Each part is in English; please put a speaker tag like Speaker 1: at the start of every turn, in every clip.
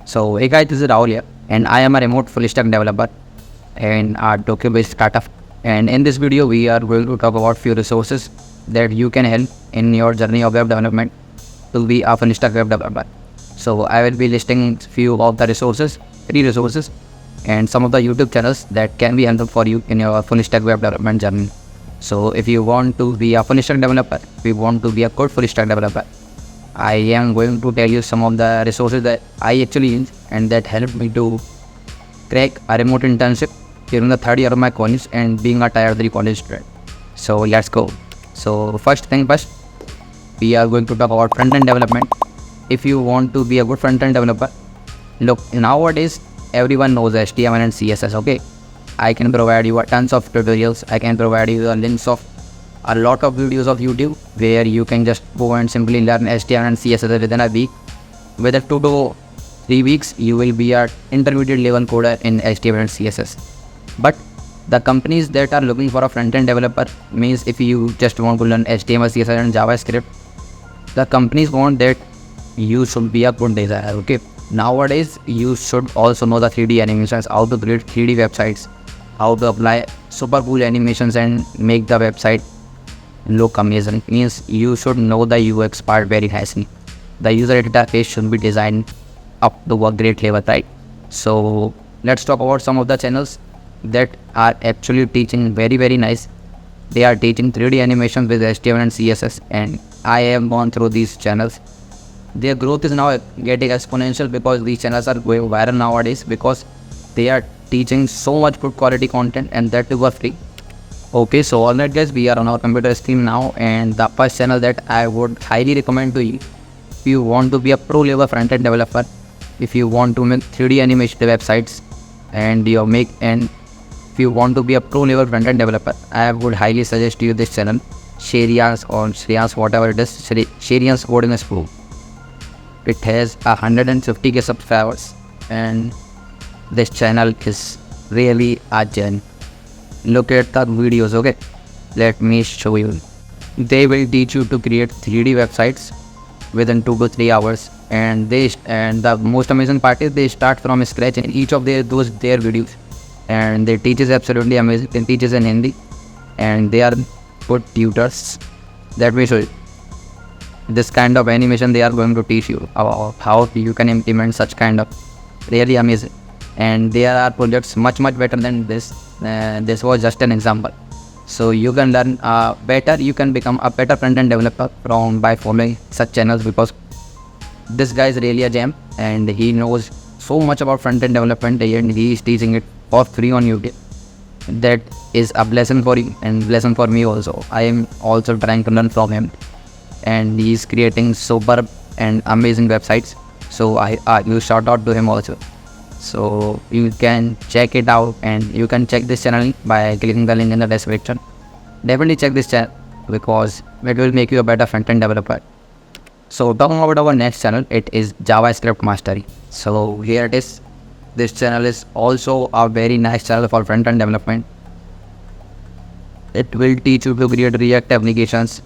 Speaker 1: So hey guys, this is Rahul here, and I am a remote full stack developer in our Tokyo-based startup. And in this video, we are going to talk about few resources that you can help in your journey of web development to be a full stack web developer. So I will be listing few of the resources, 3 resources, and some of the YouTube channels that can be helpful for you in your full stack web development journey. So if you want to be a full stack developer, if you want to be a good full stack developer, I am going to tell you some of the resources that I actually use and that helped me to crack a remote internship during the 3rd year of my college and being a tier 3 college student. So let's go. So first thing first, we are going to talk about front-end development. If you want to be a good front-end developer, look, nowadays everyone knows HTML and CSS, okay? I can provide you tons of tutorials. I can provide you the links of a lot of videos of YouTube where you can just go and simply learn HTML and CSS within a week. Within 2 to 3 weeks, you will be an intermediate level coder in HTML and CSS. But the companies that are looking for a front-end developer, means if you just want to learn HTML, CSS and JavaScript, the companies want that you should be a good designer, okay? Nowadays, you should also know the 3D animations, how to create 3D websites, how to apply super cool animations and make the website look amazing. Means you should know the UX part very nicely. The user interface should be designed up to a great level, right? So let's talk about some of the channels that are actually teaching very nice. They are teaching 3D animations with HTML and CSS, and I have gone through these channels. Their growth is now getting exponential because these channels are going viral nowadays because they are teaching so much good quality content, and that too for free. Okay, so alright guys, we are on our computer screen now, and the first channel that I would highly recommend to you, if you want to be a pro level front-end developer, if you want to make 3D animation websites, and if you want to be a pro level front-end developer, I would highly suggest you this channel, Shreyans, whatever it is, Shreyans Coding School. It has 150k subscribers, and this channel is really a gem. Look at the videos, okay? Let me show you. They will teach you to create 3D websites within 2 to 3 hours, and the most amazing part is they start from scratch in each of their videos, and they teach is absolutely amazing. They teach in Hindi, and they are good tutors. Let me show you. This kind of animation they are going to teach you about how you can implement such kind of really amazing. And there are projects much better than this. This was just an example. So you can learn better. You can become a better front-end developer by following such channels, because this guy is really a gem and he knows so much about front-end development, and he is teaching it for free on YouTube. That is a blessing for you and blessing for me also. I am also trying to learn from him, and he is creating superb and amazing websites. So I will shout out to him also. So you can check it out, and you can check this channel by clicking the link in the description. Definitely check this channel because it will make you a better front-end developer. So talking about our next channel, it is JavaScript Mastery. So here it is. This channel is also a very nice channel for front-end development. It will teach you to create React applications.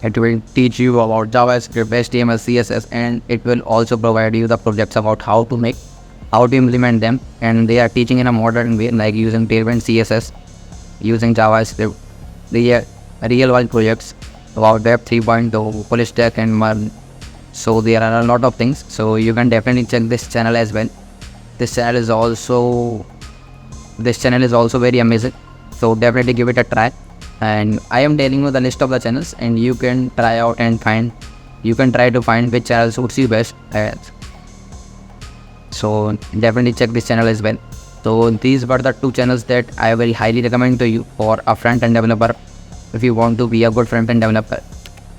Speaker 1: It will teach you about JavaScript, HTML, CSS, and it will also provide you the projects about how to implement them. And they are teaching in a modern way, like using Tailwind CSS, using JavaScript, real world projects about Web 3.0, full stack and more. So there are a lot of things. So you can definitely check this channel as well. This channel is also very amazing. So definitely give it a try. And I am telling you the list of the channels, and you can try out and try to find which channel suits you best. So definitely check this channel as well. So these were the 2 channels that I very highly recommend to you for a front-end developer if you want to be a good front-end developer.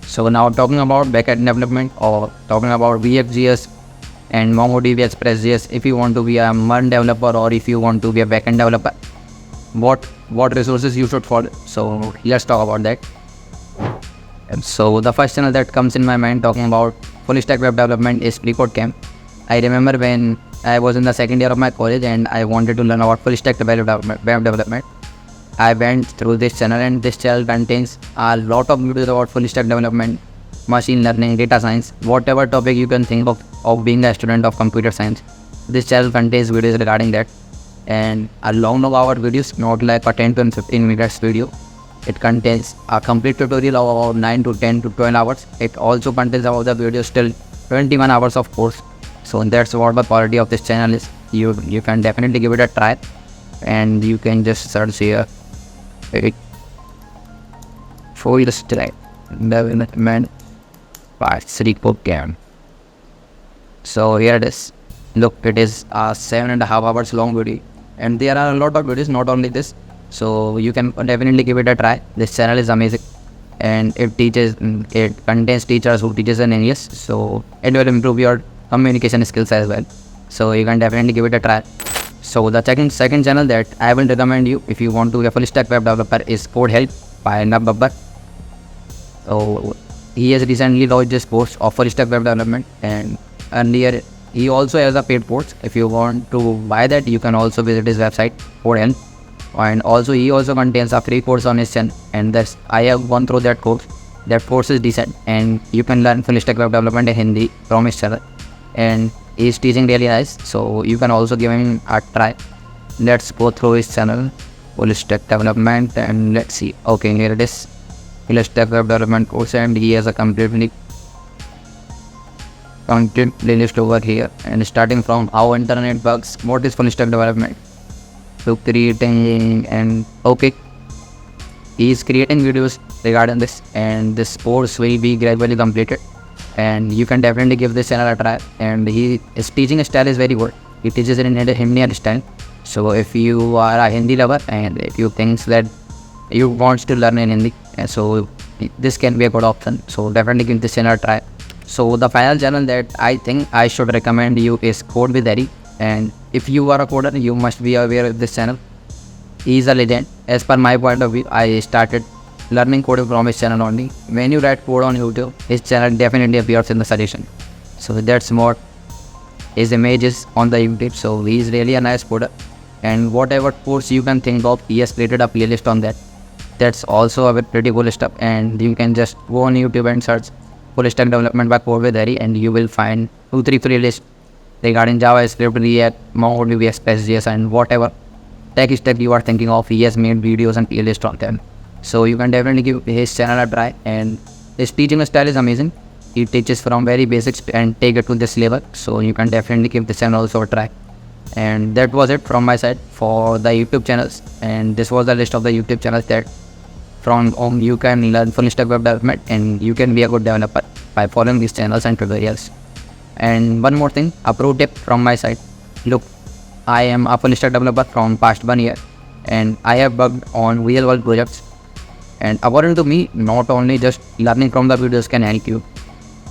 Speaker 1: So now talking about backend development, or talking about React.js and MongoDB Express.js, if you want to be a MERN developer or if you want to be a backend developer, what resources you should follow. So let's talk about that. And so the first channel that comes in my mind talking about full stack web development is FreeCodeCamp. I remember when I was in the 2nd year of my college and I wanted to learn about full stack web development. I went through this channel, and this channel contains a lot of videos about full stack development, machine learning, data science, whatever topic you can think of. of being a student of computer science. This channel contains videos regarding that, and a long hour videos, not like a 10 to 15 minutes video. It contains a complete tutorial of about 9 to 10 to 12 hours. It also contains about the videos till 21 hours of course. So that's what the quality of this channel is. You can definitely give it a try, and you can just search here full stack development part 3 program. So here it is. Look, it is a 7.5 hours long video, and there are a lot of videos, not only this. So you can definitely give it a try. This channel is amazing, and it contains teachers who teaches in English, so it will improve your communication skills as well. So you can definitely give it a try. So the second channel that I will recommend you if you want to be a full stack web developer is Code Help by Nab. So he has recently launched this course of full stack web development, and earlier he also has a paid course. If you want to buy that, you can also visit his website Code Help. And also he also contains a free course on his channel, and that's I have gone through that course. That course is decent, and you can learn full stack web development in Hindi from his channel, and he's teaching really nice, so you can also give him a try. Let's go through his channel, full stack development, and let's see. Okay, here it is, full stack web development course, and he has a content playlist over here, and starting from how internet works, what is full stack development, to creating, and okay, he is creating videos regarding this, and this course will be gradually completed, and you can definitely give this channel a try. And his teaching style is very good. He teaches it in Hindi style. So if you are a Hindi lover, and if you think that you want to learn in Hindi, so this can be a good option. So definitely give this channel a try. So the final channel that I think I should recommend you is Code with Harry. And if you are a coder, you must be aware of this channel. He is a legend. As per my point of view, I started learning coding from his channel only. When you write code on YouTube, his channel definitely appears in the suggestion. So that's more his images on the YouTube. So he is really a nice coder. And whatever course you can think of, he has created a playlist on that. That's also a pretty cool stuff. And you can just go on YouTube and search full stack development by Code with Harry, and you will find 2-3 playlists regarding JavaScript, React, MongoDB, Express.js, and whatever tech stack you are thinking of. He has made videos and playlist on them. So you can definitely give his channel a try, and his teaching style is amazing. He teaches from very basics and take it to this level. So you can definitely give this channel also a try. And that was it from my side for the YouTube channels. And this was the list of the YouTube channels that from whom you can learn full stack web development, and you can be a good developer by following these channels and tutorials. And one more thing, a pro tip from my side. Look, I am a full stack developer from past 1 year, and I have worked on real world projects. And according to me, not only just learning from the videos can help you.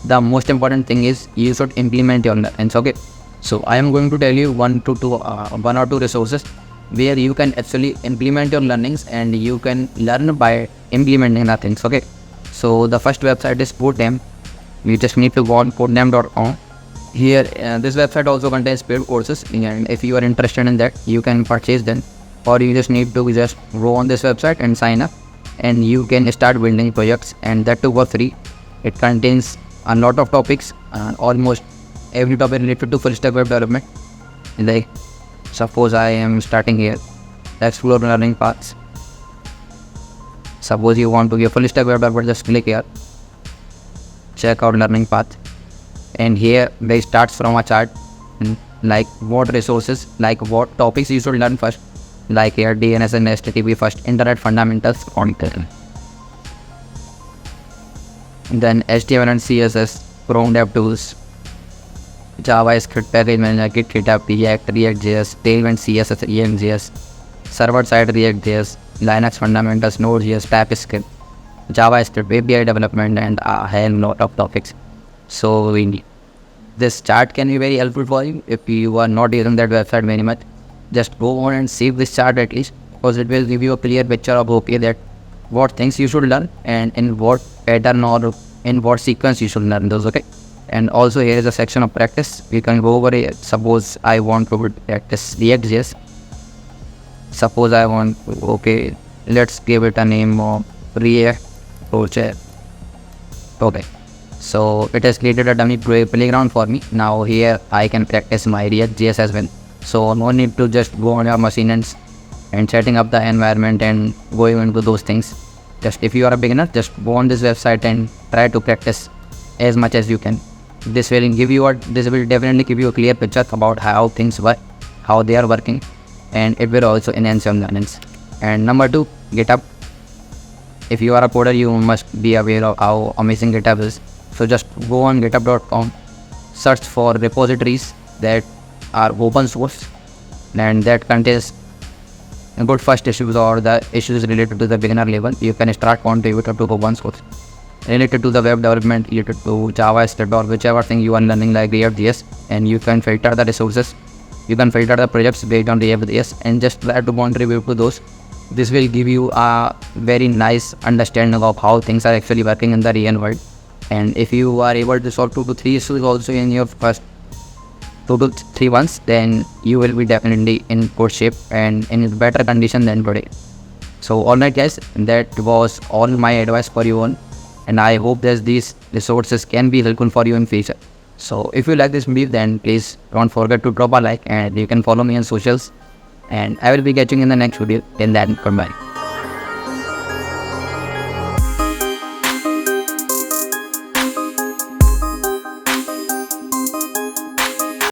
Speaker 1: The most important thing is you should implement your learnings. Okay, so I am going to tell you one or two resources where you can actually implement your learnings, and you can learn by implementing the things. Okay, so the first website is Codem. You just need to go on codem.com. Here, this website also contains paid courses, and if you are interested in that, you can purchase them, or you just need to just go on this website and sign up, and you can start building projects, and that too for free. It contains a lot of topics, almost every topic related to full stack web development. Like, suppose I am starting here, explore learning paths. Suppose you want to be a full stack web developer, just click here, check out learning path, and here they starts from a chart, like what resources, like what topics you should learn first, like here DNS and HTTP first, internet fundamentals, content, then HTML and CSS, Chrome dev tools, JavaScript, package manager, Git, GitHub, React.js, Tailwind, CSS, React.js, server side React.js, Linux fundamentals, Node.js, TypeScript, JavaScript, API development, and a hell lot of topics. So this chart can be very helpful for you if you are not using that website very much. Just go on and save this chart at least, because it will give you a clear picture of okay that what things you should learn, and in what pattern or in what sequence you should learn those. Okay, and also here is a section of practice. We can go over it. Suppose I want to practice React.js. Suppose I want, okay, let's give it a name of React project. Okay, So it has created a dummy playground for me. Now here I can practice my React.js as well. So no need to just go on your machine and setting up the environment and going into those things. Just if you are a beginner, just go on this website and try to practice as much as you can. This will definitely give you a clear picture about how things work, how they are working, and it will also enhance your learnings. And number 2, GitHub. If you are a coder, you must be aware of how amazing GitHub is. So just go on github.com, search for repositories that are open source and that contains good first issues or the issues related to the beginner level. You can start contributing to open source related to the web development, related to JavaScript or whichever thing you are learning like React.js, and you can filter the resources. You can filter the projects based on React.js and just try to contribute to those. This will give you a very nice understanding of how things are actually working in the real world. And if you are able to solve 2 to 3 issues also in your first 2 to 3 months, then you will be definitely in good shape and in better condition than today. So alright guys, that was all my advice for you all, and I hope that these resources can be helpful for you in future. So if you like this video, then please don't forget to drop a like, and you can follow me on socials, and I will be catching you in the next video. Till then, goodbye.